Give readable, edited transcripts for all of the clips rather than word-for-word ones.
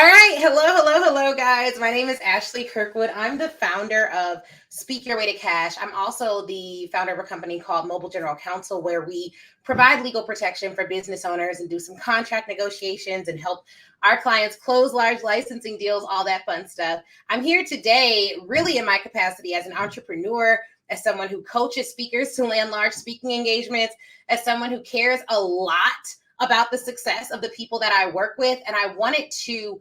All right. Hello, guys. My name is Ashley Kirkwood. I'm the founder of Speak Your Way to Cash. I'm also the founder of a company called Mobile General Counsel, where we provide legal protection for business owners and do some contract negotiations and help our clients close large licensing deals, all that fun stuff. I'm here today, really in my capacity as an entrepreneur, as someone who coaches speakers to land large speaking engagements, as someone who cares a lot about the success of the people that I work with. And I wanted to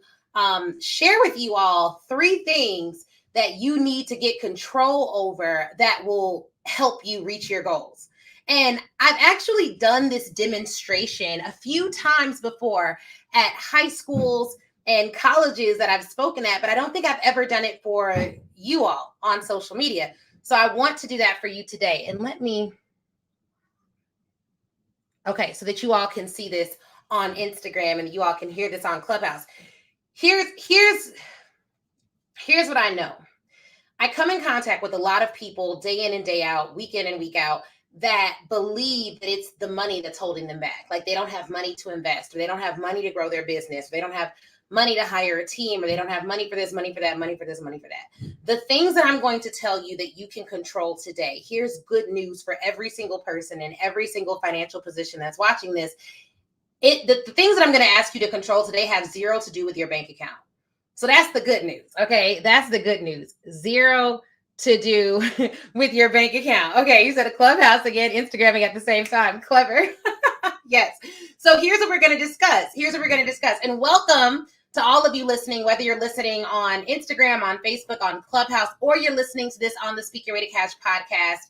share with you all 3 things that you need to get control over that will help you reach your goals. And I've actually done this demonstration a few times before at high schools and colleges that I've spoken at, but I don't think I've ever done it for you all on social media. So I want to do that for you today. And okay, so that you all can see this on Instagram and you all can hear this on Clubhouse. Here's what I know. I come in contact with a lot of people day in and day out, week in and week out, that believe that it's the money that's holding them back. Like they don't have money to invest, or they don't have money to grow their business, or they don't have money to hire a team, or they don't have money for this, money for that, money for this, money for that. The things that I'm going to tell you that you can control today, here's good news for every single person in every single financial position that's watching this. The things that I'm going to ask you to control today have zero to do with your bank account. So that's the good news. Okay, that's the good news. Zero to do with your bank account. Okay, you said a Clubhouse again, Instagramming at the same time. Clever. Yes. So here's what we're going to discuss. And welcome to all of you listening, whether you're listening on Instagram, on Facebook, on Clubhouse, or you're listening to this on the Speak Your Way to Cash podcast.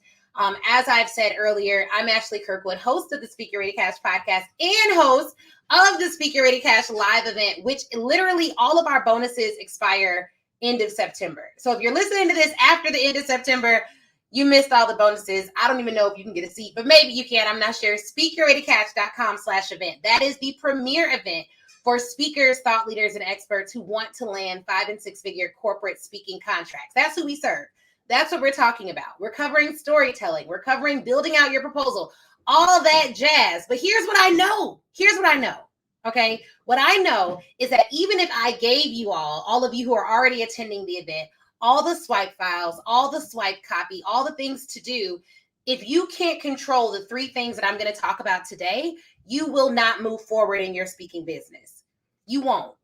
As I've said earlier, I'm Ashley Kirkwood, host of the Speak Your Way to Cash podcast and host of the Speak Your Way to Cash live event, which literally all of our bonuses expire end of September. So if you're listening to this after the end of September, you missed all the bonuses. I don't even know if you can get a seat, but maybe you can. I'm not sure. SpeakYourWayToCash.com/event. That is the premier event for speakers, thought leaders, and experts who want to land 5- and 6-figure corporate speaking contracts. That's who we serve. That's what we're talking about. We're covering storytelling. We're covering building out your proposal, all that jazz. But here's what I know. Okay. What I know is that even if I gave you all of you who are already attending the event, all the swipe files, all the swipe copy, all the things to do, if you can't control the 3 things that I'm going to talk about today, you will not move forward in your speaking business. You won't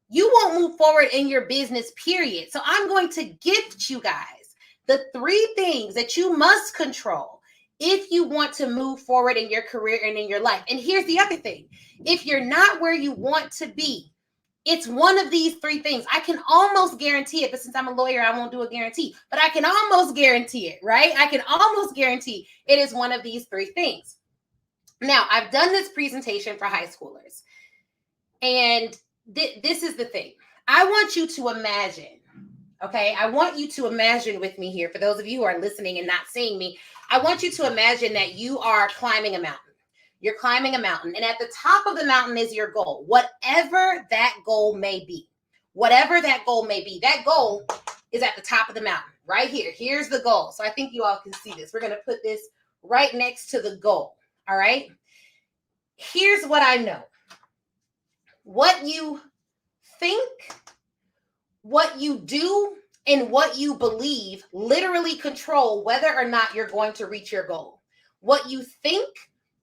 move forward in your business, period. So I'm going to gift you guys the 3 things that you must control if you want to move forward in your career and in your life. And here's the other thing. If you're not where you want to be, it's one of these 3 things. I can almost guarantee it, but since I'm a lawyer, I won't do a guarantee. But I can almost guarantee it, right? I can almost guarantee it is one of these 3 things. Now, I've done this presentation for high schoolers. And this is the thing. I want you to imagine. Okay, I want you to imagine with me here, for those of you who are listening and not seeing me, I want you to imagine that you are climbing a mountain. You're climbing a mountain, and at the top of the mountain is your goal, whatever that goal may be. That goal is at the top of the mountain, right here. Here's the goal. So I think you all can see this. We're going to put this right next to the goal, all right? Here's what I know. What you think, what you do, and what you believe literally control whether or not you're going to reach your goal. What you think,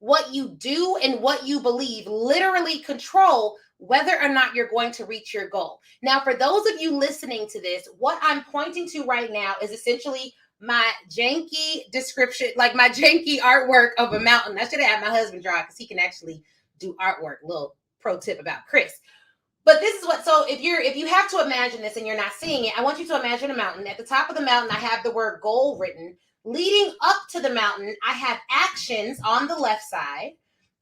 what you do, and what you believe literally control whether or not you're going to reach your goal. Now, for those of you listening to this, what I'm pointing to right now is essentially my janky description, like my janky artwork of a mountain. I should have had my husband draw it because he can actually do artwork. Little pro tip about Chris. But this is what, so if you have to imagine this and you're not seeing it, I want you to imagine a mountain. At the top of the mountain, I have the word goal written. Leading up to the mountain, I have actions on the left side.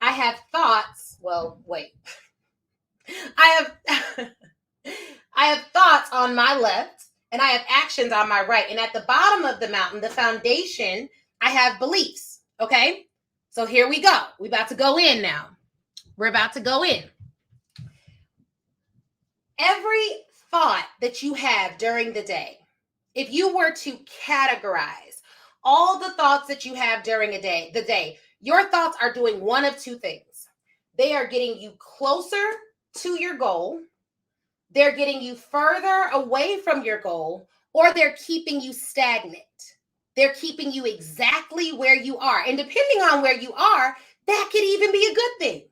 I have thoughts. Well, wait. I have thoughts on my left, and I have actions on my right. And at the bottom of the mountain, the foundation, I have beliefs. Okay? So here we go. We're about to go in now. We're about to go in. Every thought that you have during the day, if you were to categorize all the thoughts that you have during the day, your thoughts are doing one of 2 things. They are getting you closer to your goal. they're getting you further away from your goal, or they're keeping you stagnant. They're keeping you exactly where you are. And depending on where you are, that could even be a good thing.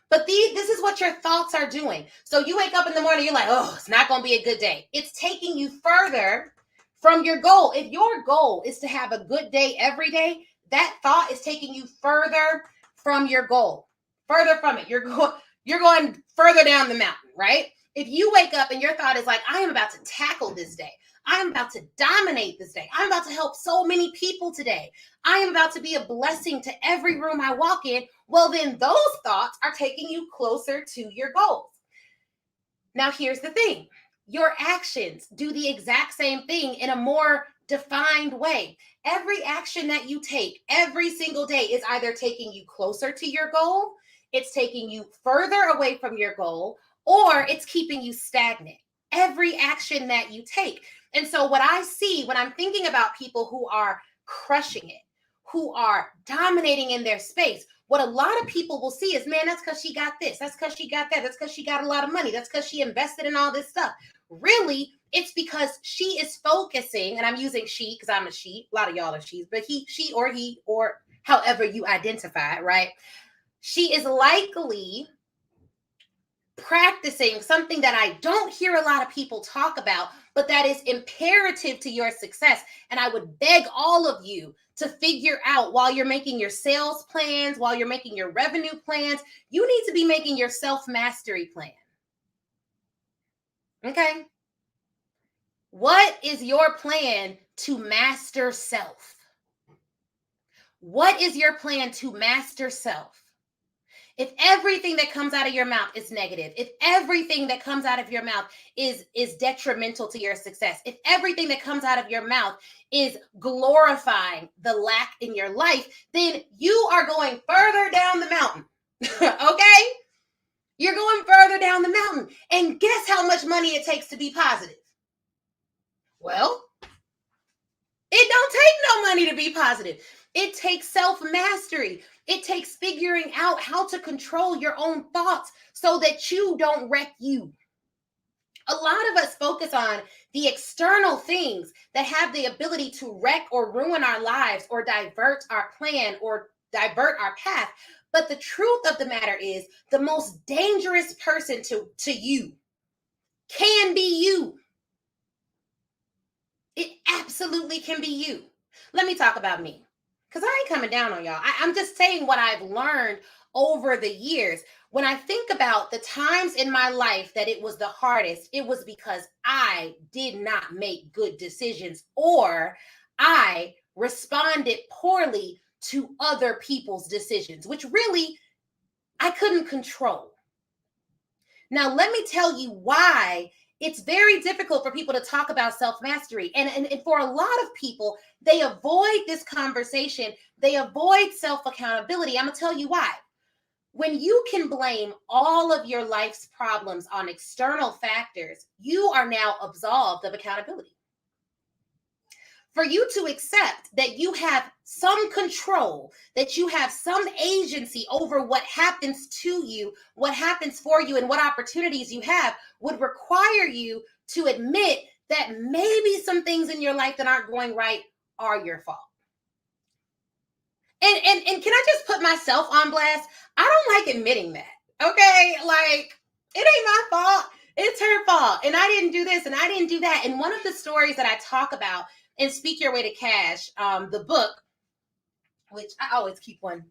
But this is what your thoughts are doing. So you wake up in the morning, you're like, oh, it's not going to be a good day. It's taking you further from your goal. If your goal is to have a good day every day, that thought is taking you further from your goal, further from it. You're going further down the mountain, right? If you wake up and your thought is like, I am about to tackle this day. I am about to dominate this day. I'm about to help so many people today. I am about to be a blessing to every room I walk in. Well, then those thoughts are taking you closer to your goals. Now, here's the thing. Your actions do the exact same thing in a more defined way. Every action that you take every single day is either taking you closer to your goal, it's taking you further away from your goal, or it's keeping you stagnant. Every action that you take. And so what I see when I'm thinking about people who are crushing it, who are dominating in their space, what a lot of people will see is, man, that's because she got this. That's because she got that. That's because she got a lot of money. That's because she invested in all this stuff. Really, it's because she is focusing, and I'm using she because I'm a she. A lot of y'all are she's, but she, or however you identify, right? She is likely practicing something that I don't hear a lot of people talk about, but that is imperative to your success. And I would beg all of you to figure out, while you're making your sales plans, while you're making your revenue plans, you need to be making your self-mastery plan. Okay? What is your plan to master self? What is your plan to master self? If everything that comes out of your mouth is negative, if everything that comes out of your mouth is detrimental to your success, if everything that comes out of your mouth is glorifying the lack in your life, then you are going further down the mountain. Okay? You're going further down the mountain. And guess how much money it takes to be positive? Well, it don't take no money to be positive. It takes self-mastery. It takes figuring out how to control your own thoughts so that you don't wreck you. A lot of us focus on the external things that have the ability to wreck or ruin our lives or divert our plan or divert our path. But the truth of the matter is, the most dangerous person to you can be you. It absolutely can be you. Let me talk about me, because I ain't coming down on y'all. I'm just saying what I've learned over the years. When I think about the times in my life that it was the hardest, it was because I did not make good decisions, or I responded poorly to other people's decisions, which really I couldn't control. Now, let me tell you why it's very difficult for people to talk about self-mastery. And for a lot of people, they avoid this conversation. They avoid self-accountability. I'm going to tell you why. When you can blame all of your life's problems on external factors, you are now absolved of accountability. For you to accept that you have some control, that you have some agency over what happens to you, what happens for you, and what opportunities you have would require you to admit that maybe some things in your life that aren't going right are your fault. And can I just put myself on blast? I don't like admitting that. Okay? Like, it ain't my fault. It's her fault. And I didn't do this and I didn't do that. And one of the stories that I talk about in Speak Your Way to Cash, the book, which I always keep one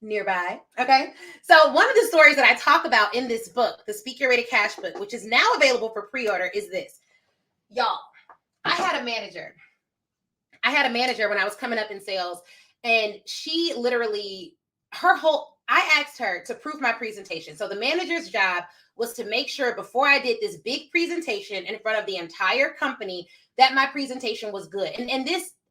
nearby. Okay. So one of the stories that I talk about in this book, the Speak Your Way to Cash book, which is now available for pre-order, is this. Y'all, I had a manager when I was coming up in sales, and she literally, I asked her to proof my presentation. So the manager's job was to make sure before I did this big presentation in front of the entire company that my presentation was good. And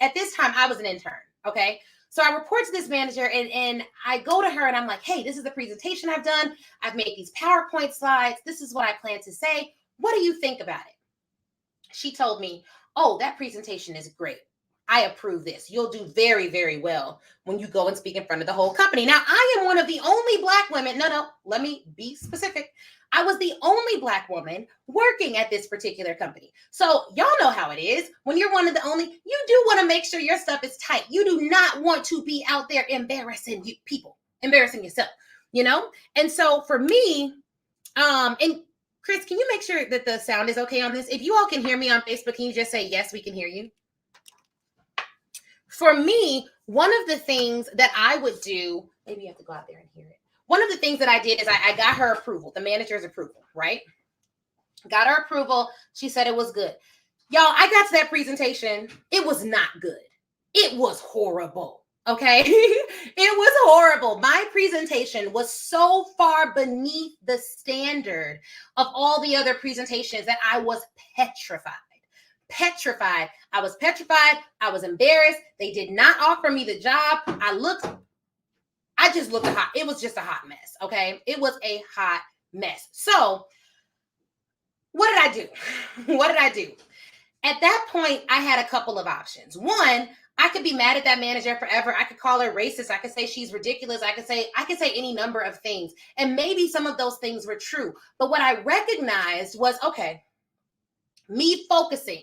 at this time, I was an intern. Okay. So I report to this manager and I go to her and I'm like, hey, this is the presentation I've done. I've made these PowerPoint slides. This is what I plan to say. What do you think about it? She told me, oh, that presentation is great. I approve this. You'll do very, very well when you go and speak in front of the whole company. Now, I am one of the only Black women. No, let me be specific. I was the only Black woman working at this particular company. So y'all know how it is. When you're one of the only, you do want to make sure your stuff is tight. You do not want to be out there embarrassing people, embarrassing yourself, you know? And so for me, and Chris, can you make sure that the sound is okay on this? If you all can hear me on Facebook, can you just say, yes, we can hear you? For me, one of the things that I would do, maybe you have to go out there and hear it. One of the things that I did is I got her approval, the manager's approval, right? Got her approval. She said it was good. Y'all, I got to that presentation. It was not good. It was horrible. Okay. It was horrible. My presentation was so far beneath the standard of all the other presentations that I was petrified. I was petrified. I was embarrassed. They did not offer me the job. I just looked hot. It was just a hot mess. Okay. It was a hot mess. So what did I do? At that point, I had a couple of options. One, I could be mad at that manager forever. I could call her racist. I could say she's ridiculous. I could say any number of things. And maybe some of those things were true. But what I recognized was, okay, me focusing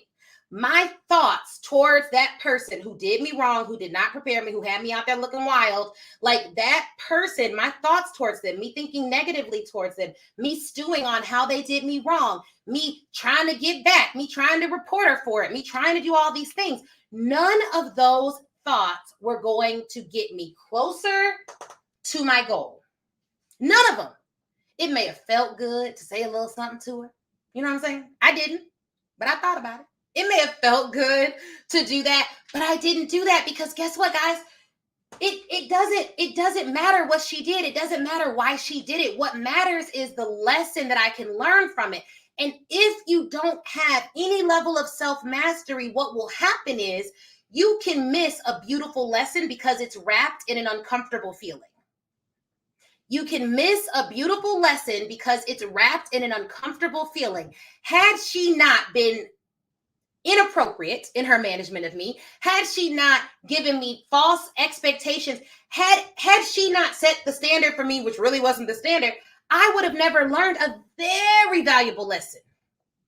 my thoughts towards that person who did me wrong, who did not prepare me, who had me out there looking wild, like that person, my thoughts towards them, me thinking negatively towards them, me stewing on how they did me wrong, me trying to get back, me trying to report her for it, me trying to do all these things. None of those thoughts were going to get me closer to my goal. None of them. It may have felt good to say a little something to her. You know what I'm saying? I didn't, but I thought about it. It may have felt good to do that, but I didn't do that because guess what, guys? It doesn't matter what she did. It doesn't matter why she did it. What matters is the lesson that I can learn from it. And if you don't have any level of self-mastery, what will happen is you can miss a beautiful lesson because it's wrapped in an uncomfortable feeling. You can miss a beautiful lesson because it's wrapped in an uncomfortable feeling. Had she not been inappropriate in her management of me, had she not given me false expectations, had she not set the standard for me, which really wasn't the standard, I would have never learned a very valuable lesson.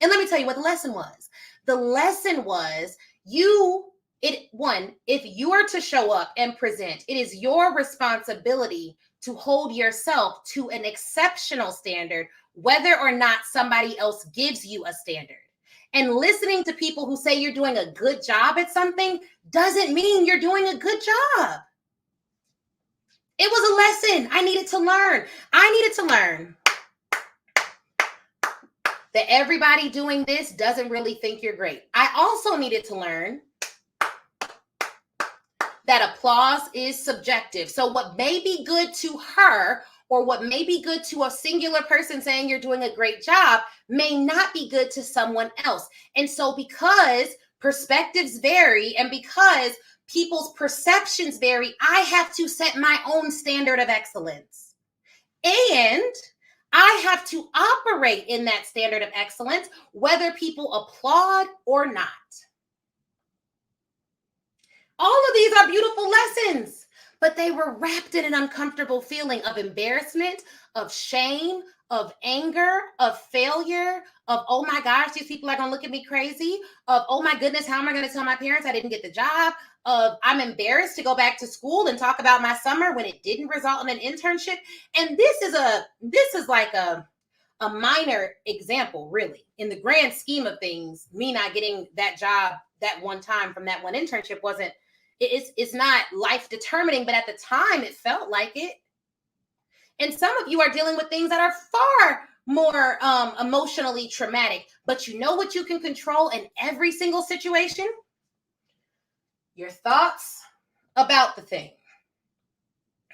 And let me tell you what the lesson was. The lesson was if you are to show up and present, it is your responsibility to hold yourself to an exceptional standard, whether or not somebody else gives you a standard. And listening to people who say you're doing a good job at something doesn't mean you're doing a good job. It was a lesson I needed to learn. I needed to learn that everybody doing this doesn't really think you're great. I also needed to learn that applause is subjective. So what may be good to her or what may be good to a singular person saying you're doing a great job may not be good to someone else. And so because perspectives vary and because people's perceptions vary, I have to set my own standard of excellence. And I have to operate in that standard of excellence, whether people applaud or not. All of these are beautiful lessons, but they were wrapped in an uncomfortable feeling of embarrassment, of shame, of anger, of failure, of, oh my gosh, these people are going to look at me crazy, of, oh my goodness, how am I going to tell my parents I didn't get the job, of, I'm embarrassed to go back to school and talk about my summer when it didn't result in an internship. And this is like a minor example, really. In the grand scheme of things, me not getting that job that one time from that one internship it's not life determining, but at the time it felt like it. And some of you are dealing with things that are far more emotionally traumatic, but you know what you can control in every single situation? Your thoughts about the thing.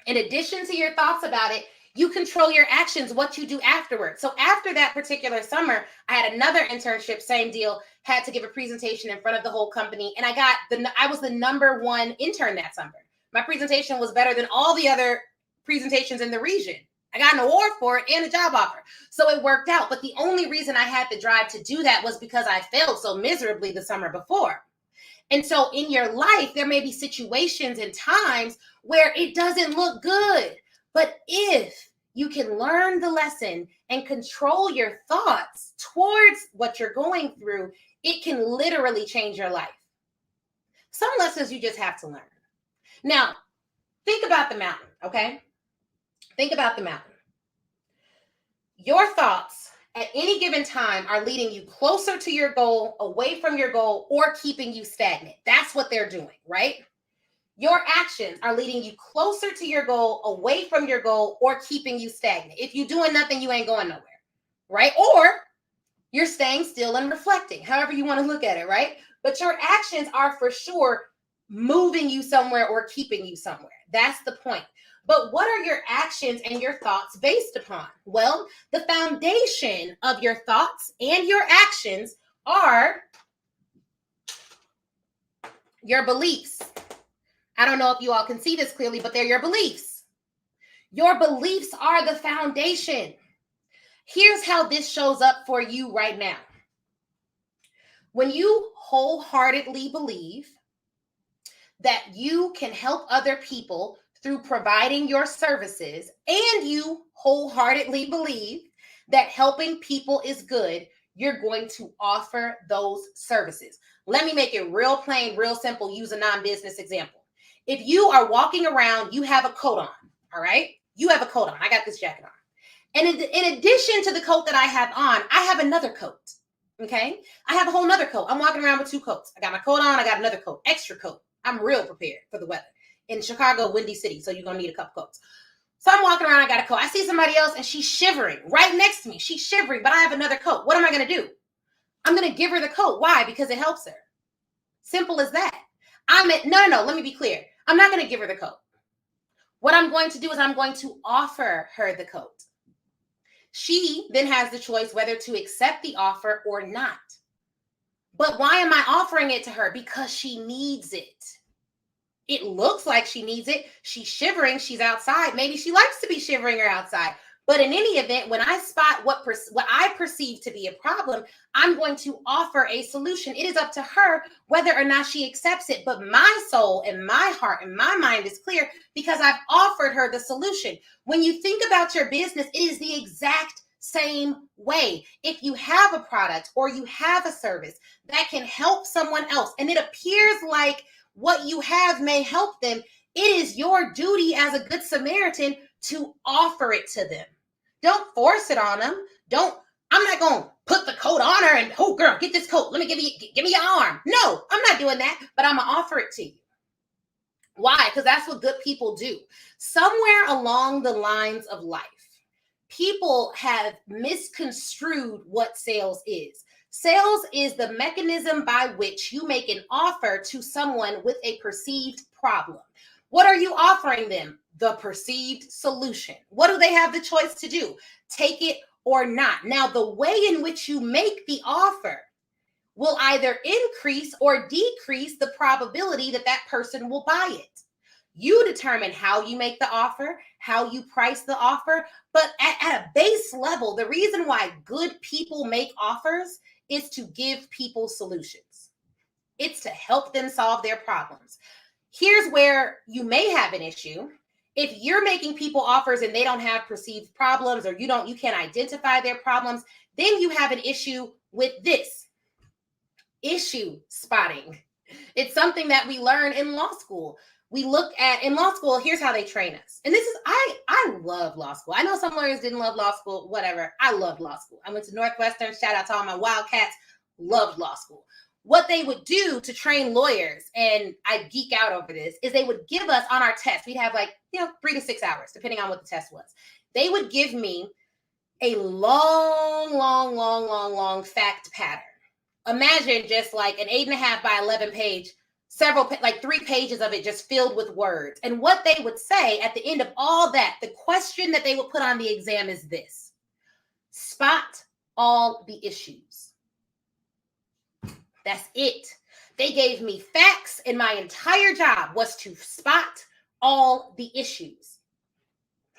In addition to your thoughts about it, you control your actions, what you do afterwards. So after that particular summer, I had another internship, same deal, had to give a presentation in front of the whole company. And I was the number one intern that summer. My presentation was better than all the other presentations in the region. I got an award for it and a job offer. So it worked out. But the only reason I had the drive to do that was because I failed so miserably the summer before. And so in your life, there may be situations and times where it doesn't look good. But if you can learn the lesson and control your thoughts towards what you're going through, it can literally change your life. Some lessons you just have to learn. Now, think about the mountain, okay? Think about the mountain. Your thoughts at any given time are leading you closer to your goal, away from your goal, or keeping you stagnant. That's what they're doing, right? Your actions are leading you closer to your goal, away from your goal, or keeping you stagnant. If you're doing nothing, you ain't going nowhere, right? Or you're staying still and reflecting, however you want to look at it, right? But your actions are for sure moving you somewhere or keeping you somewhere. That's the point. But what are your actions and your thoughts based upon? Well, the foundation of your thoughts and your actions are your beliefs. I don't know if you all can see this clearly, but they're your beliefs. Your beliefs are the foundation. Here's how this shows up for you right now. When you wholeheartedly believe that you can help other people through providing your services, and you wholeheartedly believe that helping people is good, you're going to offer those services. Let me make it real plain, real simple, use a non-business example. If you are walking around, you have a coat on, all right? You have a coat on. I got this jacket on. And in addition to the coat that I have on, I have another coat, okay? I have a whole nother coat. I'm walking around with two coats. I got my coat on. I got another coat, extra coat. I'm real prepared for the weather. In Chicago, windy city, so you're going to need a couple coats. So I'm walking around. I got a coat. I see somebody else, and she's shivering right next to me. She's shivering, but I have another coat. What am I going to do? I'm going to give her the coat. Why? Because it helps her. Simple as that. No. Let me be clear. I'm not going to give her the coat. What I'm going to do is I'm going to offer her the coat. She then has the choice whether to accept the offer or not. But why am I offering it to her? Because she needs it. It looks like she needs it. She's shivering. She's outside. Maybe she likes to be shivering or outside. But in any event, when I spot what I perceive to be a problem, I'm going to offer a solution. It is up to her whether or not she accepts it. But my soul and my heart and my mind is clear because I've offered her the solution. When you think about your business, it is the exact same way. If you have a product or you have a service that can help someone else, and it appears like what you have may help them, it is your duty as a good Samaritan to offer it to them. Don't force it on them. I'm not going to put the coat on her and, oh girl, get this coat. Let me give me your arm. No, I'm not doing that, but I'm going to offer it to you. Why? Because that's what good people do. Somewhere along the lines of life, people have misconstrued what sales is. Sales is the mechanism by which you make an offer to someone with a perceived problem. What are you offering them? The perceived solution. What do they have the choice to do? Take it or not. Now, the way in which you make the offer will either increase or decrease the probability that that person will buy it. You determine how you make the offer, how you price the offer, but at a base level, the reason why good people make offers is to give people solutions. It's to help them solve their problems. Here's where you may have an issue. If you're making people offers and they don't have perceived problems, or you can't identify their problems, then you have an issue with this. Issue spotting. It's something that we learn in law school. We look at, in law school, here's how they train us. And this is, I love law school. I know some lawyers didn't love law school, whatever. I love law school. I went to Northwestern, shout out to all my Wildcats, loved law school. What they would do to train lawyers, and I geek out over this, is they would give us on our test, we'd have 3 to 6 hours, depending on what the test was. They would give me a long fact pattern. Imagine just like an 8.5 by 11 page, 3 pages of it just filled with words. And what they would say at the end of all that, the question that they would put on the exam is this: spot all the issues. That's it. They gave me facts, and my entire job was to spot all the issues.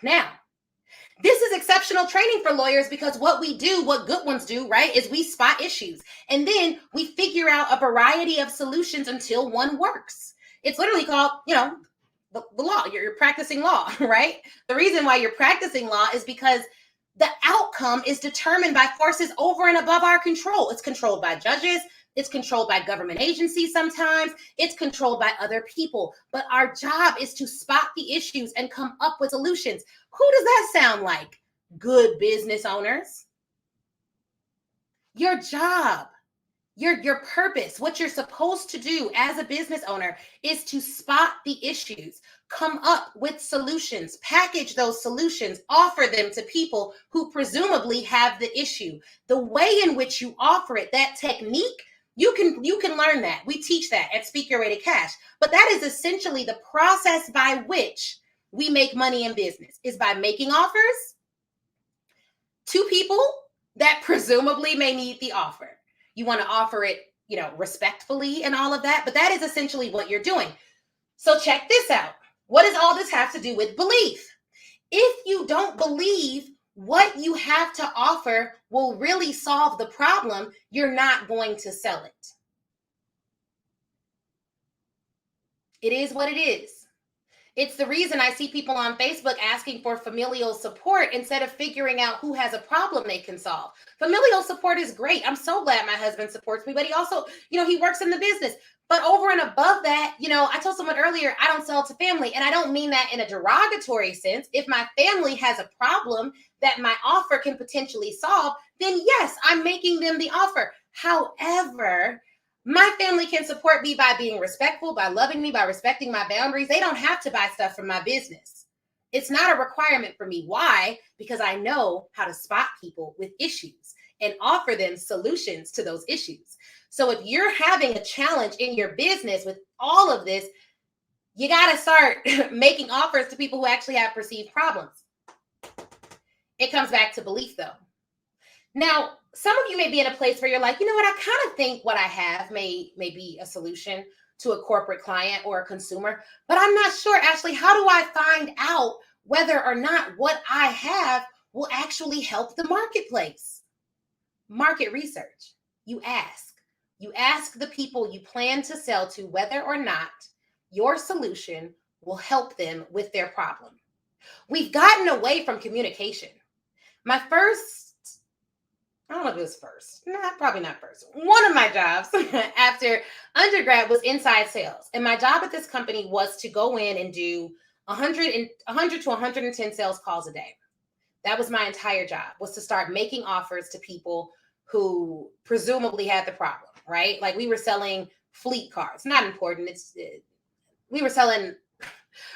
Now, this is exceptional training for lawyers because what we do, what good ones do, right, is we spot issues. And then we figure out a variety of solutions until one works. It's literally called, the law. You're practicing law, right? The reason why you're practicing law is because the outcome is determined by forces over and above our control. It's controlled by judges. It's controlled by government agencies sometimes. It's controlled by other people. But our job is to spot the issues and come up with solutions. Who does that sound like? Good business owners. Your job, your purpose, what you're supposed to do as a business owner is to spot the issues, come up with solutions, package those solutions, offer them to people who presumably have the issue. The way in which you offer it, that technique, you can learn that. We teach that at Speak Your Way to Cash. But that is essentially the process by which we make money in business, is by making offers to people that presumably may need the offer. You want to offer it, respectfully and all of that, but that is essentially what you're doing. So check this out. What does all this have to do with belief? If you don't believe what you have to offer will really solve the problem, you're not going to sell it. It is what it is. It's the reason I see people on Facebook asking for familial support instead of figuring out who has a problem they can solve. Familial support is great. I'm so glad my husband supports me, but he also, he works in the business. But over and above that, I told someone earlier, I don't sell to family. And I don't mean that in a derogatory sense. If my family has a problem that my offer can potentially solve, then yes, I'm making them the offer. However, my family can support me by being respectful, by loving me, by respecting my boundaries. They don't have to buy stuff from my business. It's not a requirement for me. Why? Because I know how to spot people with issues and offer them solutions to those issues. So if you're having a challenge in your business with all of this, you got to start making offers to people who actually have perceived problems. It comes back to belief, though. Now, some of you may be in a place where you're like, you know what, I kind of think what I have may be a solution to a corporate client or a consumer, but I'm not sure, Ashley, how do I find out whether or not what I have will actually help the marketplace? Market research. You ask the people you plan to sell to whether or not your solution will help them with their problem. We've gotten away from communication. I don't know if it was first. Probably not first. One of my jobs after undergrad was inside sales. And my job at this company was to go in and do 100 to 110 sales calls a day. That was my entire job, was to start making offers to people who presumably had the problem, right? Like we were selling fleet cards. Not important. We were selling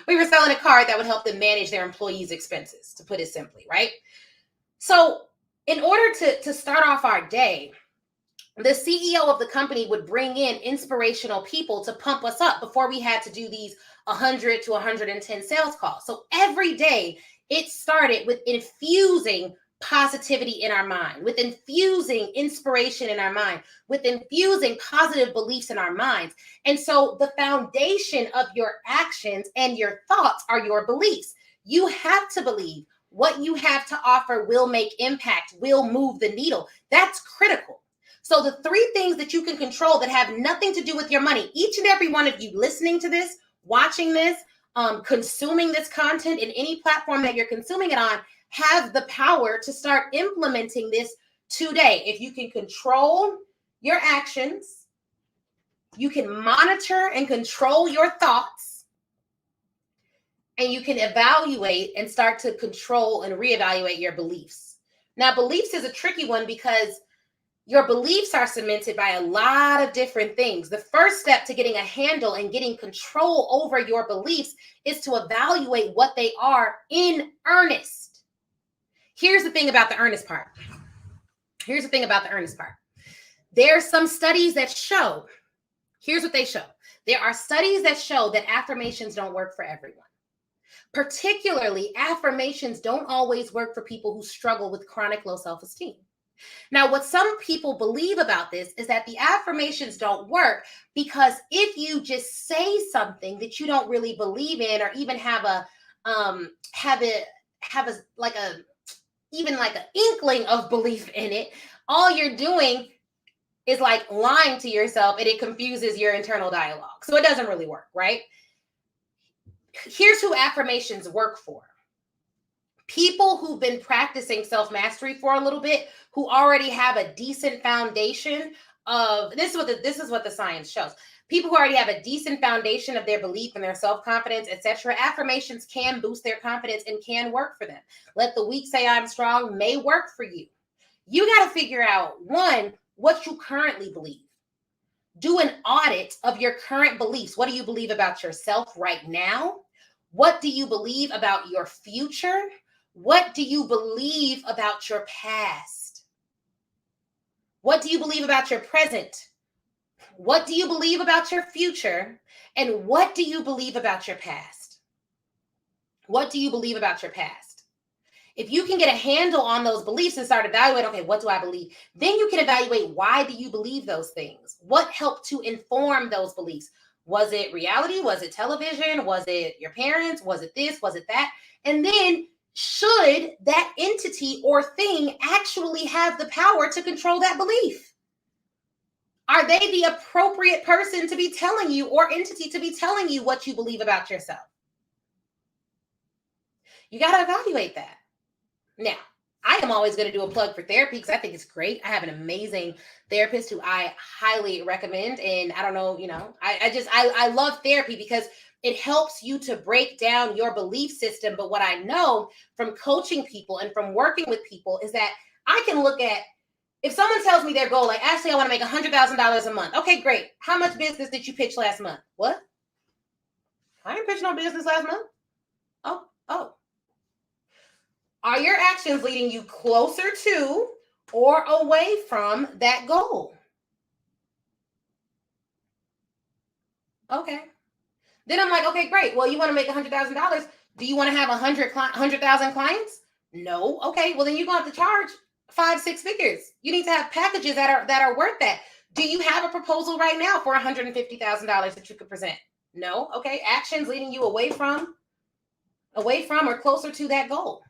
a card that would help them manage their employees' expenses, to put it simply, right? So in order to start off our day, the CEO of the company would bring in inspirational people to pump us up before we had to do these 100 to 110 sales calls. So every day it started with infusing positivity in our mind, with infusing inspiration in our mind, with infusing positive beliefs in our minds. And so the foundation of your actions and your thoughts are your beliefs. You have to believe what you have to offer will make impact, will move the needle. That's critical. So the three things that you can control that have nothing to do with your money, each and every one of you listening to this, watching this, consuming this content in any platform that you're consuming it on, have the power to start implementing this today. If you can control your actions, you can monitor and control your thoughts, and you can evaluate and start to control and reevaluate your beliefs. Now, beliefs is a tricky one because your beliefs are cemented by a lot of different things. The first step to getting a handle and getting control over your beliefs is to evaluate what they are in earnest. Here's the thing about the earnest part. There's some studies that show, here's what they show. There are studies that show that affirmations don't work for everyone. Particularly, affirmations don't always work for people who struggle with chronic low self-esteem. Now, what some people believe about this is that the affirmations don't work because if you just say something that you don't really believe in, or even have an inkling of belief in it, all you're doing is like lying to yourself, and it confuses your internal dialogue. So it doesn't really work, right? Here's who affirmations work for. People who've been practicing self-mastery for a little bit, who already have a decent foundation of this is what the science shows. People who already have a decent foundation of their belief and their self-confidence, etc. Affirmations can boost their confidence and can work for them. Let the weak say I'm strong may work for you. You got to figure out, one, what you currently believe. Do an audit of your current beliefs. What do you believe about yourself right now? What do you believe about your future? What do you believe about your past? What do you believe about your present? What do you believe about your future? And what do you believe about your past? What do you believe about your past? If you can get a handle on those beliefs and start evaluating, okay, what do I believe? Then you can evaluate, why do you believe those things? What helped to inform those beliefs? Was it reality? Was it television? Was it your parents? Was it this? Was it that? And then, should that entity or thing actually have the power to control that belief? Are they the appropriate person to be telling you, or entity to be telling you, what you believe about yourself? You got to evaluate that. Now, I am always going to do a plug for therapy because I think it's great. I have an amazing therapist who I highly recommend. And I don't know, I love therapy because it helps you to break down your belief system. But what I know from coaching people and from working with people is that I can look at, if someone tells me their goal, like, Ashley, I want to make $100,000 a month. Okay, great. How much business did you pitch last month? What? I didn't pitch no business last month. Oh. Are your actions leading you closer to or away from that goal? Okay. Then I'm like, okay, great. Well, you want to make $100,000. Do you want to have 100,000 clients? No. Okay. Well, then you're going to have to charge 5-6 figures. You need to have packages that are worth that. Do you have a proposal right now for $150,000 that you could present? No. Okay. Actions leading you away from or closer to that goal.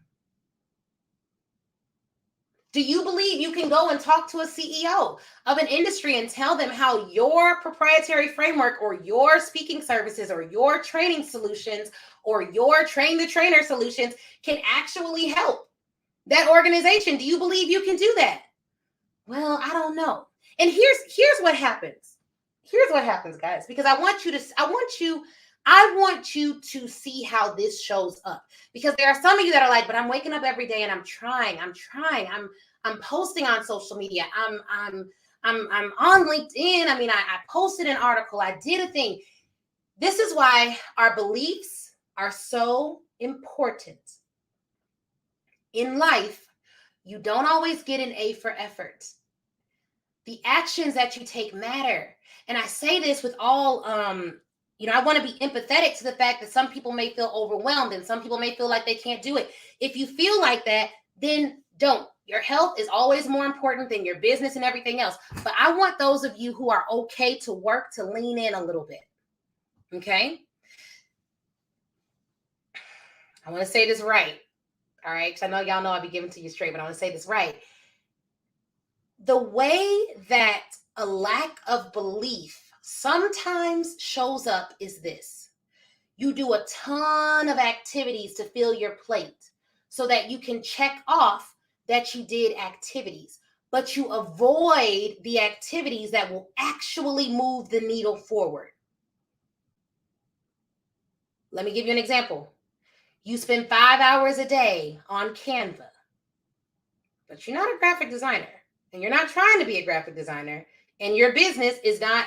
Do you believe you can go and talk to a CEO of an industry and tell them how your proprietary framework or your speaking services or your training solutions or your train the trainer solutions can actually help that organization? Do you believe you can do that? Well, I don't know. And here's what happens. Here's what happens, guys, because I want you to see how this shows up, because there are some of you that are like, but I'm waking up every day and I'm trying. I'm posting on social media. I'm on LinkedIn. I mean, I posted an article. I did a thing. This is why our beliefs are so important. In life, you don't always get an A for effort. The actions that you take matter. And I say this with all, I want to be empathetic to the fact that some people may feel overwhelmed and some people may feel like they can't do it. If you feel like that, then don't. Your health is always more important than your business and everything else. But I want those of you who are okay to work to lean in a little bit. Okay? I want to say this right. All right? Because I know y'all know I'll be giving to you straight, but I want to say this right. The way that a lack of belief sometimes shows up is this. You do a ton of activities to fill your plate so that you can check off that you did activities, but you avoid the activities that will actually move the needle forward. Let me give you an example. You spend 5 hours a day on Canva, but you're not a graphic designer, and you're not trying to be a graphic designer, and your business is not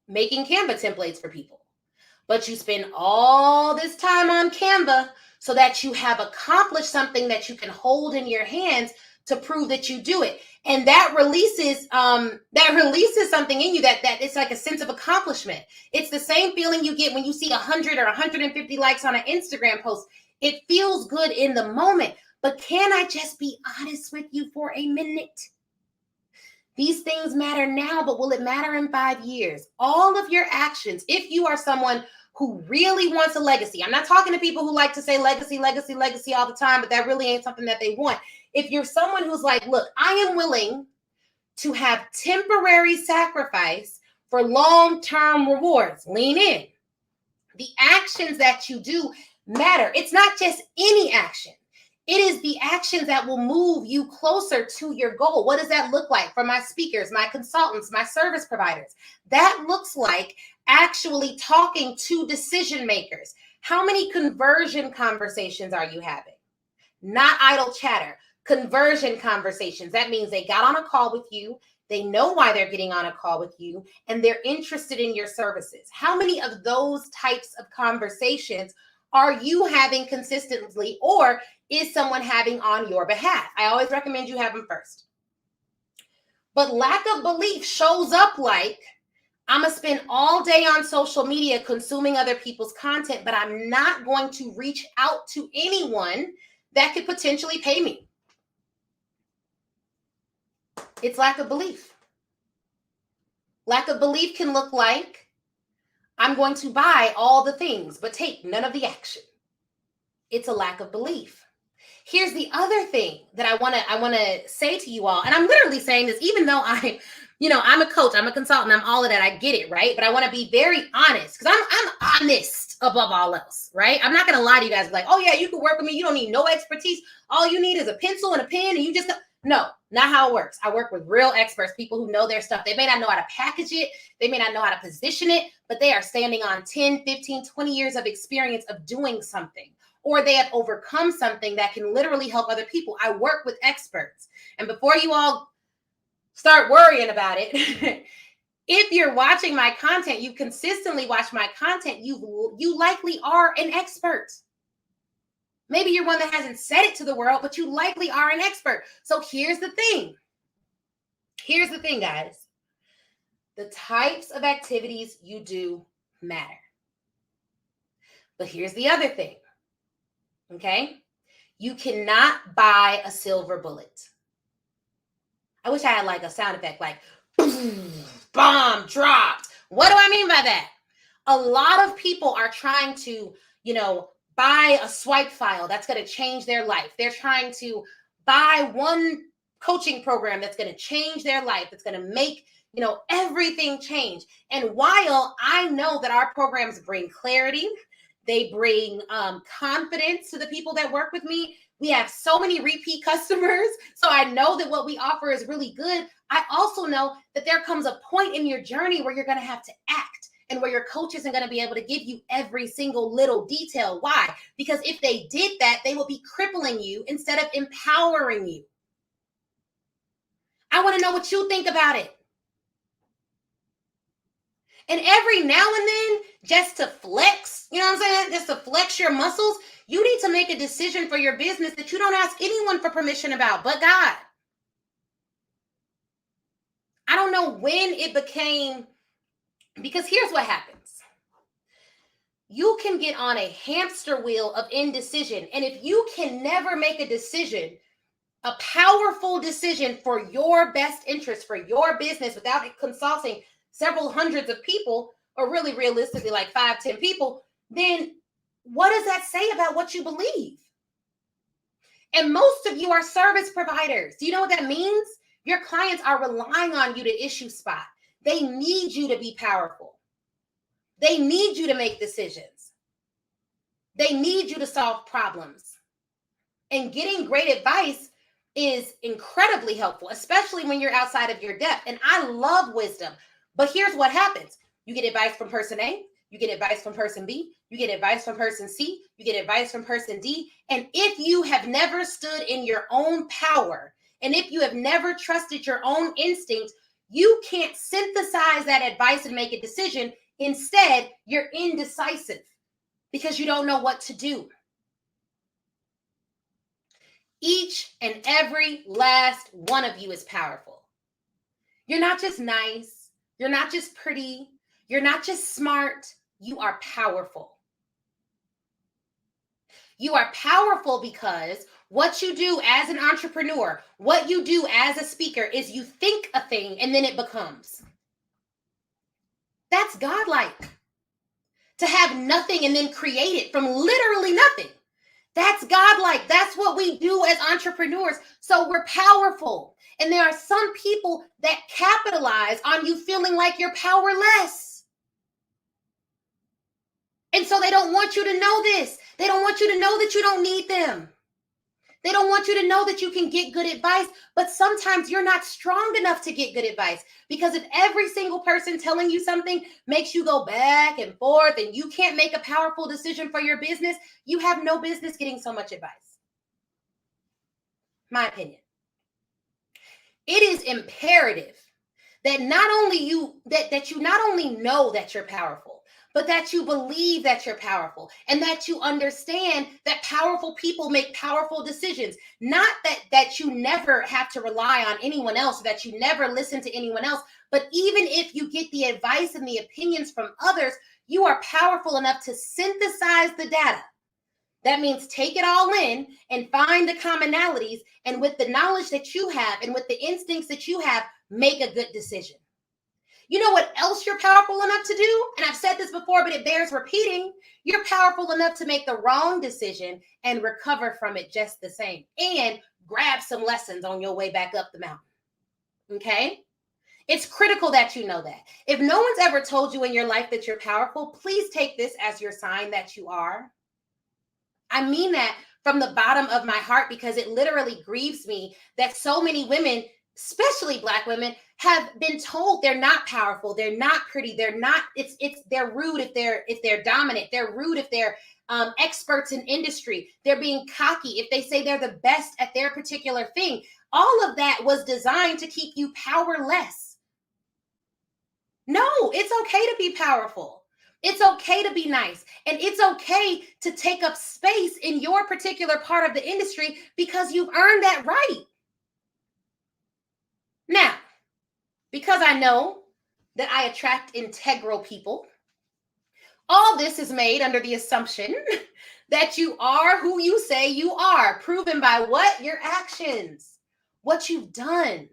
making Canva templates for people. But you spend all this time on Canva so that you have accomplished something that you can hold in your hands to prove that you do it. And that releases something in you that it's like a sense of accomplishment. It's the same feeling you get when you see 100 or 150 likes on an Instagram post. It feels good in the moment. But can I just be honest with you for a minute? These things matter now, but will it matter in 5 years? All of your actions, if you are someone who really wants a legacy. I'm not talking to people who like to say legacy, legacy, legacy all the time, but that really ain't something that they want. If you're someone who's like, look, I am willing to have temporary sacrifice for long-term rewards, lean in. The actions that you do matter. It's not just any action. It is the actions that will move you closer to your goal. What does that look like for my speakers, my consultants, my service providers? That looks like actually talking to decision makers. How many conversion conversations are you having? Not idle chatter, conversion conversations. That means they got on a call with you. They know why they're getting on a call with you, and they're interested in your services. How many of those types of conversations are you having consistently, or is someone having on your behalf? I always recommend you have them first. But lack of belief shows up like, I'm going to spend all day on social media consuming other people's content, but I'm not going to reach out to anyone that could potentially pay me. It's lack of belief. Lack of belief can look like, I'm going to buy all the things, but take none of the action. It's a lack of belief. Here's the other thing that I want to say to you all, and I'm literally saying this, even though I'm a coach, I'm a consultant, I'm all of that, I get it, right? But I want to be very honest, because I'm honest above all else, right? I'm not going to lie to you guys like, oh yeah, you can work with me, you don't need no expertise, all you need is a pencil and a pen, and you just no, not how it works. I work with real experts, people who know their stuff. They may not know how to package it, they may not know how to position it, but they are standing on 10, 15, 20 years of experience of doing something, or they have overcome something that can literally help other people. I work with experts. And before you all start worrying about it, if you're watching my content, you consistently watch my content, you likely are an expert. Maybe you're one that hasn't said it to the world, but you likely are an expert. So here's the thing. Here's the thing, guys. The types of activities you do matter. But here's the other thing. Okay? You cannot buy a silver bullet. I wish I had like a sound effect, like boom, bomb dropped. What do I mean by that? A lot of people are trying to, buy a swipe file that's going to change their life. They're trying to buy one coaching program that's going to change their life. It's going to make, everything change. And while I know that our programs bring clarity, they bring confidence to the people that work with me. We have so many repeat customers. So I know that what we offer is really good. I also know that there comes a point in your journey where you're going to have to act, and where your coach isn't going to be able to give you every single little detail. Why? Because if they did that, they would be crippling you instead of empowering you. I want to know what you think about it. And every now and then, just to flex, just to flex your muscles, you need to make a decision for your business that you don't ask anyone for permission about, but God. I don't know when it became, because here's what happens. You can get on a hamster wheel of indecision. And if you can never make a decision, a powerful decision for your best interest, for your business, without consulting several hundreds of people, or really realistically like 5, 10 people, then what does that say about what you believe? And most of you are service providers. Do you know what that means? Your clients are relying on you to issue spot. They need you to be powerful. They need you to make decisions. They need you to solve problems. And getting great advice is incredibly helpful, especially when you're outside of your depth. And I love wisdom. But here's what happens. You get advice from person A, you get advice from person B, you get advice from person C, you get advice from person D. And if you have never stood in your own power, and if you have never trusted your own instinct, you can't synthesize that advice and make a decision. Instead, you're indecisive because you don't know what to do. Each and every last one of you is powerful. You're not just nice. You're not just pretty. You're not just smart. You are powerful. You are powerful because what you do as an entrepreneur, what you do as a speaker is you think a thing and then it becomes. That's godlike. To have nothing and then create it from literally nothing. That's godlike. That's what we do as entrepreneurs. So we're powerful. And there are some people that capitalize on you feeling like you're powerless. And so they don't want you to know this. They don't want you to know that you don't need them. They don't want you to know that you can get good advice, but sometimes you're not strong enough to get good advice, because if every single person telling you something makes you go back and forth and you can't make a powerful decision for your business, you have no business getting so much advice. My opinion. It is imperative that not only you not only know that you're powerful, but that you believe that you're powerful, and that you understand that powerful people make powerful decisions. Not that you never have to rely on anyone else, that you never listen to anyone else, but even if you get the advice and the opinions from others, you are powerful enough to synthesize the data. That means take it all in and find the commonalities, and with the knowledge that you have and with the instincts that you have, make a good decision. You know what else you're powerful enough to do? And I've said this before, but it bears repeating. You're powerful enough to make the wrong decision and recover from it just the same, and grab some lessons on your way back up the mountain. Okay? It's critical that you know that. If no one's ever told you in your life that you're powerful, please take this as your sign that you are. I mean that from the bottom of my heart, because it literally grieves me that so many women, especially Black women, have been told they're not powerful, they're not pretty, they're rude if they're dominant, they're rude if they're experts in industry, they're being cocky if they say they're the best at their particular thing. All of that was designed to keep you powerless. No, it's okay to be powerful. It's okay to be nice, and it's okay to take up space in your particular part of the industry, because you've earned that right. Now, because I know that I attract integral people, all this is made under the assumption that you are who you say you are, proven by what? Your actions, what you've done.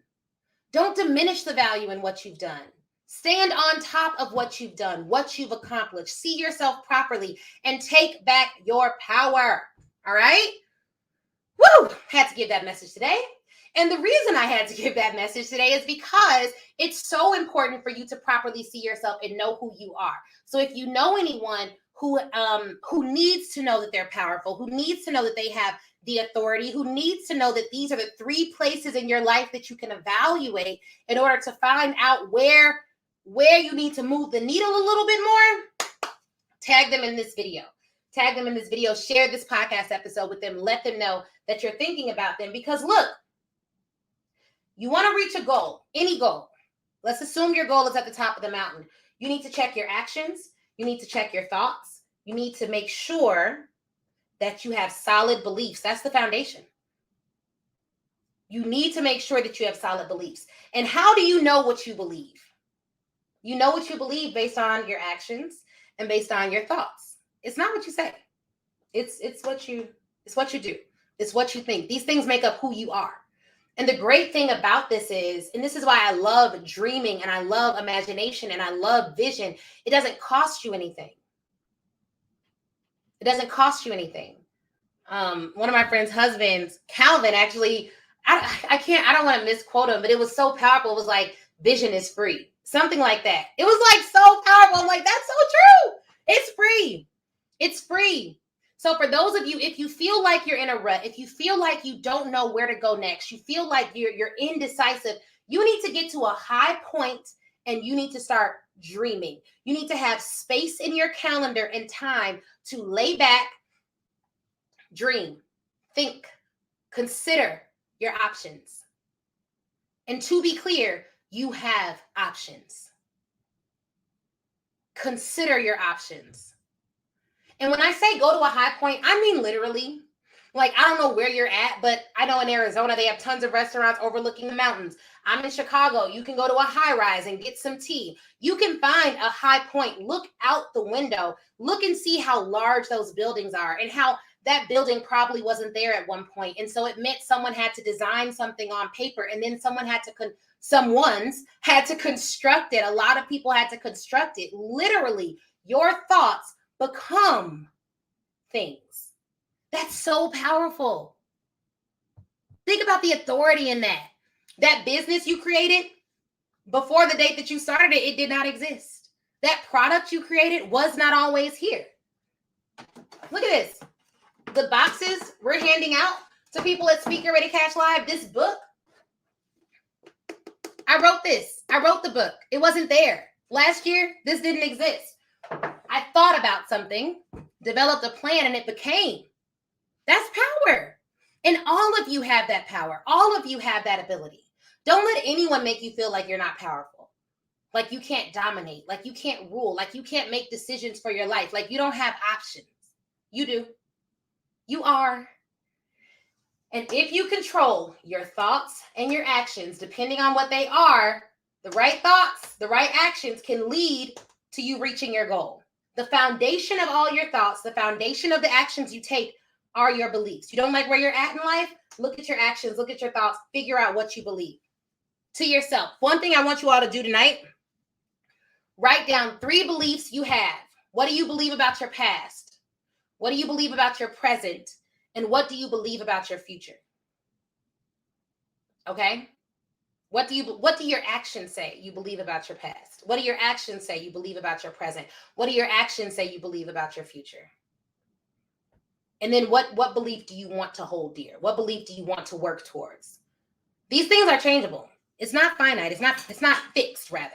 Don't diminish the value in what you've done. Stand on top of what you've done, what you've accomplished. See yourself properly and take back your power. All right? Woo! Had to give that message today. And the reason I had to give that message today is because it's so important for you to properly see yourself and know who you are. So if you know anyone who needs to know that they're powerful, who needs to know that they have the authority, who needs to know that these are the 3 places in your life that you can evaluate in order to find out where you need to move the needle a little bit more, tag them in this video. Tag them in this video. Share this podcast episode with them. Let them know that you're thinking about them. Because look, you want to reach a goal, any goal. Let's assume your goal is at the top of the mountain. You need to check your actions. You need to check your thoughts. You need to make sure that you have solid beliefs. That's the foundation. You need to make sure that you have solid beliefs. And how do you know what you believe? You know what you believe based on your actions and based on your thoughts. It's not what you say. It's what you do. It's what you think. These things make up who you are. And the great thing about this is, and this is why I love dreaming and I love imagination and I love vision, it doesn't cost you anything. It doesn't cost you anything. One of my friend's husbands, Calvin, actually, I don't want to misquote him, but it was so powerful. It was like, vision is free. Something like that. It was like so powerful. I'm like, that's so true. It's free. It's free. So for those of you, if you feel like you're in a rut, if you feel like you don't know where to go next, you feel like you're indecisive, you need to get to a high point and you need to start dreaming. You need to have space in your calendar and time to lay back, dream, think, consider your options. And to be clear, you have options. Consider your options. And when I say go to a high point, I mean literally. Like, I don't know where you're at, but I know in Arizona, they have tons of restaurants overlooking the mountains. I'm in Chicago. You can go to a high rise and get some tea. You can find a high point. Look out the window. Look and see how large those buildings are and how that building probably wasn't there at one point. And so it meant someone had to design something on paper, and then someone's had to construct it. A lot of people had to construct it. Literally, your thoughts become things. That's so powerful. Think about the authority in that. That business you created, before the date that you started it, it did not exist. That product you created was not always here. Look at this. The boxes we're handing out to people at Speak Get Ready Cash Live, this book, I wrote this. I wrote the book. It wasn't there. Last year, this didn't exist. I thought about something, developed a plan, and it became. That's power. And all of you have that power. All of you have that ability. Don't let anyone make you feel like you're not powerful, like you can't dominate, like you can't rule, like you can't make decisions for your life, like you don't have options. You do. You are. And if you control your thoughts and your actions, depending on what they are, the right thoughts, the right actions can lead to you reaching your goal. The foundation of all your thoughts, the foundation of the actions you take are your beliefs. You don't like where you're at in life? Look at your actions, look at your thoughts, figure out what you believe to yourself. One thing I want you all to do tonight, write down 3 beliefs you have. What do you believe about your past? What do you believe about your present? And what do you believe about your future? Okay? What do your actions say you believe about your past? What do your actions say you believe about your present? What do your actions say you believe about your future? And then what belief do you want to hold dear? What belief do you want to work towards? These things are changeable. It's not finite. It's not fixed, rather.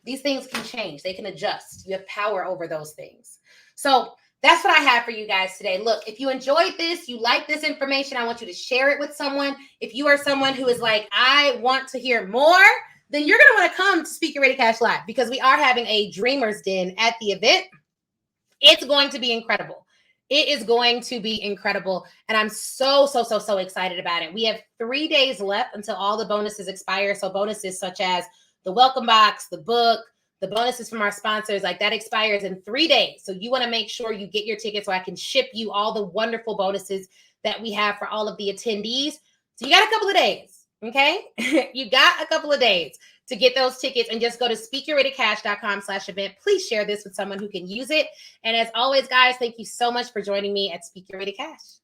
These things can change. They can adjust. You have power over those things. So that's what I have for you guys today. Look, if you enjoyed this, you like this information, I want you to share it with someone. If you are someone who is like, I want to hear more, then you're going to want to come to Speak Get Ready Cash Live, because we are having a Dreamer's Den at the event. It's going to be incredible. It is going to be incredible. And I'm so excited about it. We have 3 days left until all the bonuses expire. So bonuses such as the welcome box, the book, the bonuses from our sponsors, like that expires in 3 days. So you want to make sure you get your ticket so I can ship you all the wonderful bonuses that we have for all of the attendees. So you got a couple of days, okay? You got a couple of days to get those tickets, and just go to speakyourreadycash.com/event. Please share this with someone who can use it. And as always, guys, thank you so much for joining me at Speak Your Ready Cash.